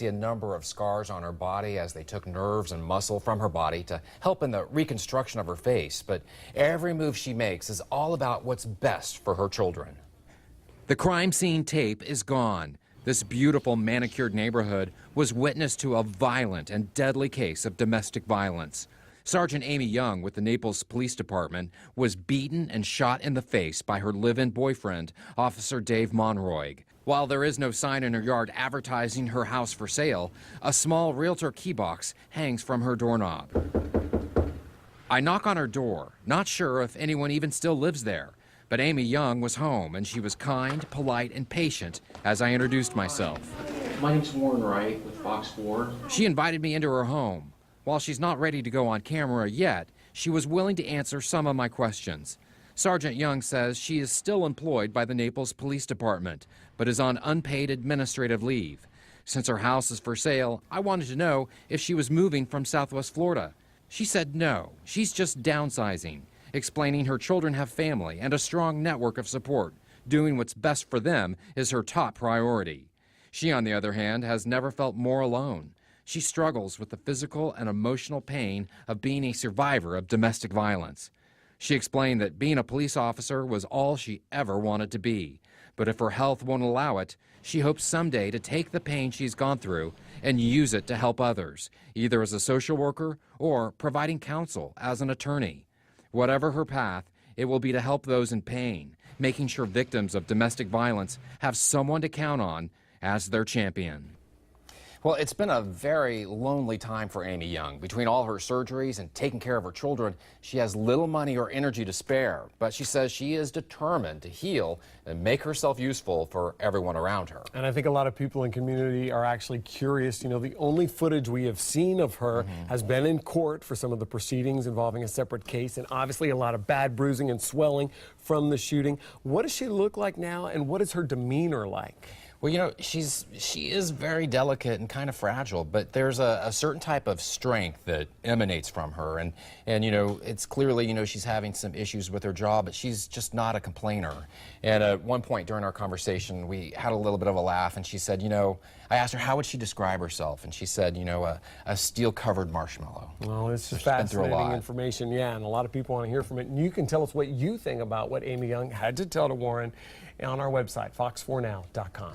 see a number of scars on her body as they took nerves and muscle from her body to help in the reconstruction of her face. But every move she makes is all about what's best for her children. The crime scene tape is gone. This beautiful manicured neighborhood was witness to a violent and deadly case of domestic violence. Sgt Amy Young with the Naples Police Department was beaten and shot in the face by her live-in boyfriend, Officer Dave Monroig. While there is no sign in her yard advertising her house for sale, a small realtor key box hangs from her doorknob. I knock on her door, not sure if anyone even still lives there. But Amy Young was home, and she was kind, polite, and patient as I introduced myself. My name's Warren Wright with Fox 4. She invited me into her home. While she's not ready to go on camera yet, she was willing to answer some of my questions. Sergeant Young says she is still employed by the Naples Police Department, but is on unpaid administrative leave. Since her house is for sale, I wanted to know if she was moving from Southwest Florida. She said no, she's just downsizing, explaining her children have family and a strong network of support. Doing what's best for them is her top priority. She, on the other hand, has never felt more alone. She struggles with the physical and emotional pain of being a survivor of domestic violence. She explained that being a police officer was all she ever wanted to be. But if her health won't allow it, she hopes someday to take the pain she's gone through and use it to help others, either as a social worker or providing counsel as an attorney. Whatever her path, it will be to help those in pain, making sure victims of domestic violence have someone to count on as their champion. Well, it's been a very lonely time for Amy Young. Between all her surgeries and taking care of her children, she has little money or energy to spare. But she says she is determined to heal and make herself useful for everyone around her. And I think a lot of people in the community are actually curious. You know, the only footage we have seen of her has been in court for some of the proceedings involving a separate case, and obviously a lot of bad bruising and swelling from the shooting. What does she look like now, and what is her demeanor like? Well, you know, she is very delicate and kind of fragile, but there's a certain type of strength that emanates from her. And you know, it's clearly, you know, she's having some issues with her jaw, but she's just not a complainer. And at one point during our conversation, we had a little bit of a laugh, and she said, you know, I asked her how would she describe herself, and she said, you know, a steel-covered marshmallow. Well, it's just fascinating information, yeah, and a lot of people want to hear from it. And you can tell us what you think about what Amy Young had to tell to Warren on our website, fox4now.com.